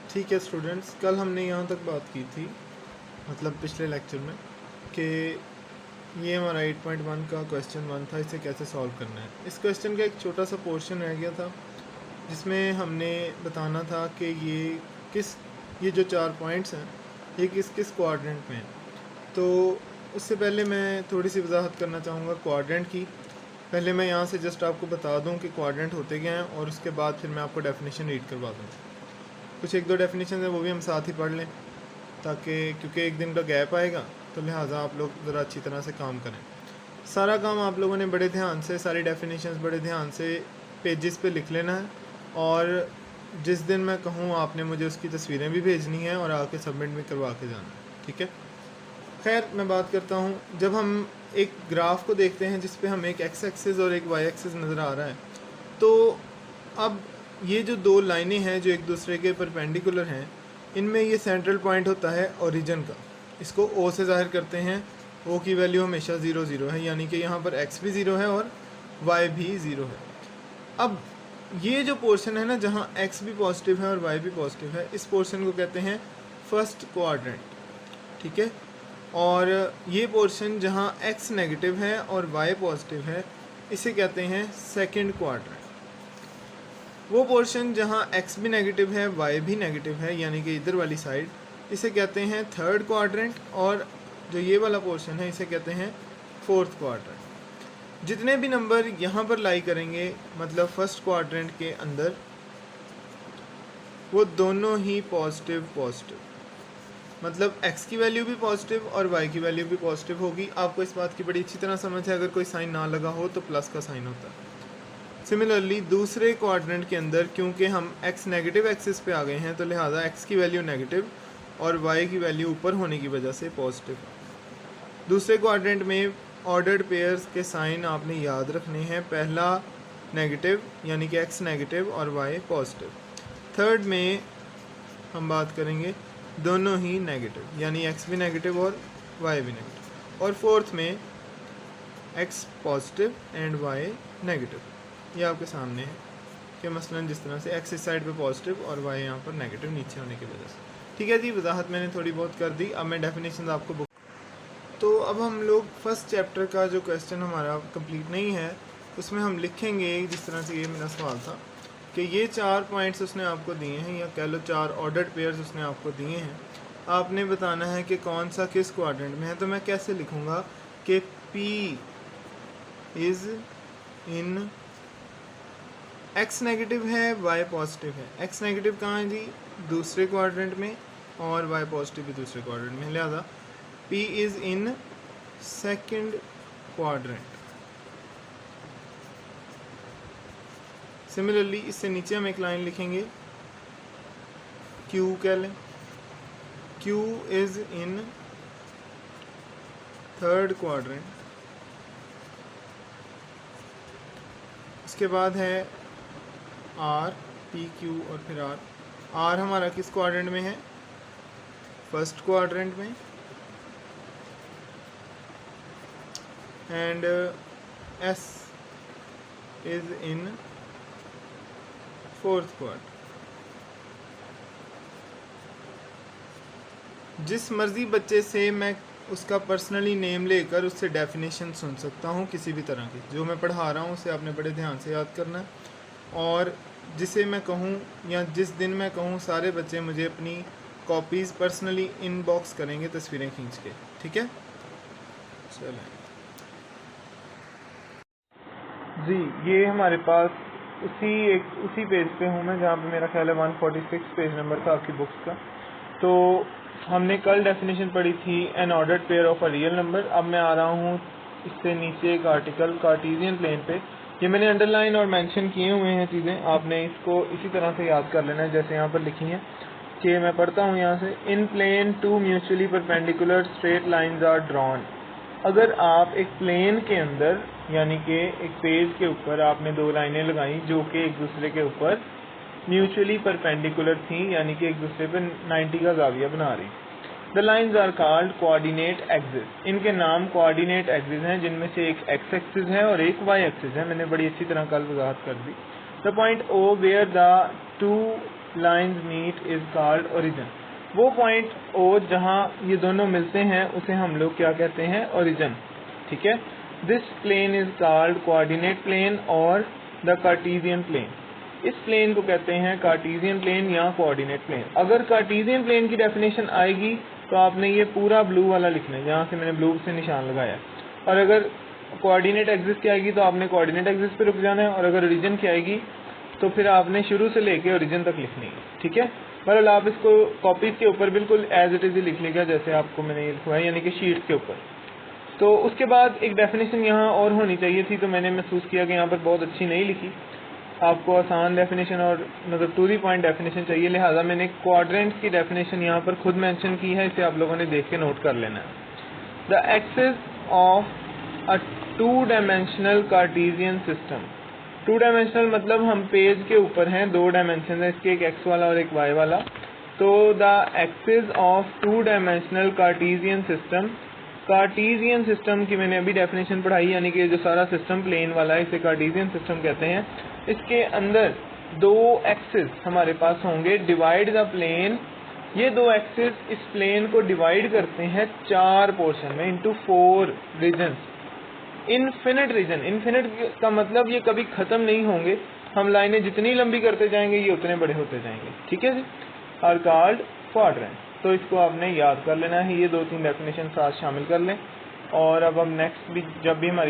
ठीक है स्टूडेंट्स, कल हमने यहाँ तक बात की थी, मतलब पिछले लेक्चर में, कि ये हमारा 8.1 का क्वेश्चन 1 था, इसे कैसे सॉल्व करना है। इस क्वेश्चन का एक छोटा सा पोर्शन रह गया था जिसमें हमने बताना था कि ये जो 4 पॉइंट्स हैं ये किस किस क्वाड्रेंट में हैं। तो उससे पहले मैं थोड़ी सी वजाहत करना चाहूँगा क्वाड्रेंट की। पहले मैं यहाँ से जस्ट आपको बता दूँ कि क्वाड्रेंट होते क्या हैं, और उसके बाद फिर मैं आपको डेफिनेशन रीड करवा दूँ। कुछ एक दो डेफिनेशन है वो भी हम साथ ही पढ़ लें, ताकि क्योंकि एक दिन का गैप आएगा तो लिहाजा आप लोग ज़रा अच्छी तरह से काम करें। सारा काम आप लोगों ने बड़े ध्यान से, सारी डेफिनेशंस बड़े ध्यान से पेजेस पे लिख लेना है, और जिस दिन मैं कहूँ आपने मुझे उसकी तस्वीरें भी भेजनी हैं और आके सबमिट भी करवा के जाना है, ठीक है। खैर मैं बात करता हूँ, जब हम एक ग्राफ को देखते हैं जिस पे हमें एक एक्स एक्सिस और एक वाई एक्सिस नज़र आ रहा है, तो अब ये जो दो लाइनें हैं जो एक दूसरे के परपेंडिकुलर हैं, इनमें ये सेंट्रल पॉइंट होता है ओरिजिन का। इसको ओ से ज़ाहिर करते हैं। ओ की वैल्यू हमेशा 0 0 है, यानी कि यहाँ पर एक्स भी 0 है और वाई भी 0 है। अब ये जो पोर्शन है ना, जहाँ एक्स भी पॉजिटिव है और वाई भी पॉजिटिव है, इस पोर्शन को कहते हैं फर्स्ट क्वाड्रेंट, ठीक है। और ये पोर्शन जहाँ एक्स नेगेटिव है और वाई पॉजिटिव है, इसे कहते हैं सेकंड क्वाड्रेंट। वो पोर्शन जहाँ x भी नेगेटिव है y भी नेगेटिव है, यानी कि इधर वाली साइड, इसे कहते हैं थर्ड क्वाड्रेंट। और जो ये वाला पोर्शन है इसे कहते हैं फोर्थ क्वाड्रेंट। जितने भी नंबर यहाँ पर लाई करेंगे, मतलब फर्स्ट क्वाड्रेंट के अंदर, वो दोनों ही पॉजिटिव, मतलब x की वैल्यू भी पॉजिटिव और y की वैल्यू भी पॉजिटिव होगी। आपको इस बात की बड़ी अच्छी तरह समझ है, अगर कोई साइन ना लगा हो तो प्लस का साइन होता है। सिमिलरली दूसरे क्वाड्रेंट के अंदर, क्योंकि हम x नेगेटिव एक्सिस पे आ गए हैं, तो लिहाजा x की वैल्यू नेगेटिव और y की वैल्यू ऊपर होने की वजह से पॉजिटिव। दूसरे क्वाड्रेंट में ऑर्डर्ड पेयर्स के साइन आपने याद रखने हैं, पहला नेगेटिव यानी कि x नेगेटिव और y पॉजिटिव। थर्ड में हम बात करेंगे दोनों ही नेगेटिव, यानी x भी नेगेटिव और y भी नेगेटिव। और फोर्थ में x positive and y negative. ये आपके सामने है कि मसलन जिस तरह से x इस साइड पे पॉजिटिव और y यहाँ पर नेगेटिव नीचे होने की वजह से, ठीक है जी। वजाहत मैंने थोड़ी बहुत कर दी, अब मैं डेफिनेशन आपको बुक। तो अब हम लोग फर्स्ट चैप्टर का जो क्वेश्चन हमारा कंप्लीट नहीं है, उसमें हम लिखेंगे जिस तरह से ये मेरा सवाल था कि ये 4 पॉइंट्स उसने आपको दिए हैं, या कह लो 4 ऑर्डर्ड पेयर्स उसने आपको दिए हैं। आपने बताना है कि कौन सा किस क्वाड्रेंट में है। तो मैं कैसे लिखूँगा कि P is in x negative है, y पॉजिटिव है। x नेगेटिव कहाँ है जी? दूसरे क्वाड्रेंट में, और y पॉजिटिव भी दूसरे क्वाड्रेंट में, लिहाजा p is in second quadrant. Similarly इससे नीचे हम एक लाइन लिखेंगे, q कह लें, q is in third quadrant. इसके बाद है R, P, Q और फिर R। R हमारा किस क्वाड्रेंट में है? फर्स्ट क्वाड्रेंट में। And S is in fourth quadrant. जिस मर्ज़ी बच्चे से मैं उसका पर्सनली नेम लेकर उससे डेफिनेशन सुन सकता हूँ किसी भी तरह की, जो मैं पढ़ा रहा हूँ उसे आपने बड़े ध्यान से याद करना है। और जिसे मैं कहूँ या जिस दिन मैं कहूँ, सारे बच्चे मुझे अपनी कॉपीज़ पर्सनली इनबॉक्स करेंगे तस्वीरें खींच के, ठीक है। चलें जी, ये हमारे पास उसी पेज पे हूँ मैं जहाँ पे मेरा ख्याल है 146 पेज नंबर था आपकी बुक्स का। तो हमने कल डेफिनेशन पढ़ी थी N ordered pair of a real number. अब मैं आ रहा हूँ इससे नीचे एक आर्टिकल कार्टेशियन प्लेन पे। ये मैंने अंडरलाइन और मेंशन किए हुए हैं चीज़ें, आपने इसको इसी तरह से याद कर लेना है जैसे यहाँ पर लिखी हैं। कि मैं पढ़ता हूँ यहाँ से, in plane 2 mutually perpendicular straight lines are drawn. अगर आप एक प्लेन के अंदर, यानी कि एक पेज के ऊपर आपने 2 लाइनें लगाई जो कि एक दूसरे के ऊपर म्यूचुअली परपेंडिकुलर थी, यानी कि एक दूसरे पर 90 का जाविया बना रही। The lines are called coordinate axis. इनके नाम कोऑर्डिनेट एक्सिस हैं, जिनमें से एक एक्स एक्सिस है और एक वाई एक्सिस है। मैंने बड़ी अच्छी तरह कल वजाहत कर दी। The point O where the 2 lines meet is called origin. वो पॉइंट ओ जहाँ ये दोनों मिलते हैं उसे हम लोग क्या कहते हैं, ओरिजिन। ठीक है। This plane is called coordinate plane और द कार्टेशियन प्लेन। इस प्लेन को कहते हैं कार्टेशियन प्लेन या कोऑर्डिनेट प्लेन। अगर कार्टेशियन प्लेन की डेफिनेशन आएगी तो आपने ये पूरा ब्लू वाला लिखना है, जहाँ से मैंने ब्लू से निशान लगाया। और अगर कोऑर्डिनेट एक्सिस की आएगी तो आपने कोऑर्डिनेट एक्सिस पे रुक जाना है, और अगर ओरिजिन की आएगी तो फिर आपने शुरू से लेके ओरिजिन तक लिखनी है। ठीक है। बहरहाल आप इसको कॉपीज के ऊपर बिल्कुल एज इट इज ही लिख लीजिएगा जैसे आपको मैंने ये लिखवाया, यानी कि शीट के ऊपर। तो उसके बाद एक डेफिनेशन यहाँ और होनी चाहिए थी, तो मैंने महसूस किया कि यहाँ पर बहुत अच्छी नहीं लिखी। आपको आसान डेफिनेशन और मतलब टू दी पॉइंट डेफिनेशन चाहिए, लिहाजा मैंने क्वाड्रेंट की डेफिनेशन यहाँ पर खुद मेंशन की है, इसे आप लोगों ने देख के नोट कर लेना है। The axis of a two dimensional Cartesian system. Two dimensional मतलब हम पेज के ऊपर हैं, दो डायमेंशन है इसके, एक एक्स वाला और एक वाई वाला। तो the axis of two dimensional Cartesian system, Cartesian system की मैंने अभी डेफिनेशन पढ़ाई, यानी कि जो सारा सिस्टम प्लेन वाला है इसे कार्टेशियन सिस्टम कहते हैं। इसके अंदर दो एक्सिस हमारे पास होंगे, डिवाइड द प्लेन। ये दो एक्सिस इस प्लेन को डिवाइड करते हैं चार पोर्शन में, into 4 regions. Infinite region, infinite का मतलब ये कभी खत्म नहीं होंगे, हम लाइनें जितनी लंबी करते जाएंगे ये उतने बड़े होते जाएंगे। ठीक है जी। Are called quadrant. तो इसको आपने याद कर लेना है, ये 2-3 डेफिनेशन साथ शामिल कर लें। और अब हम नेक्स्ट भी जब भी हमारी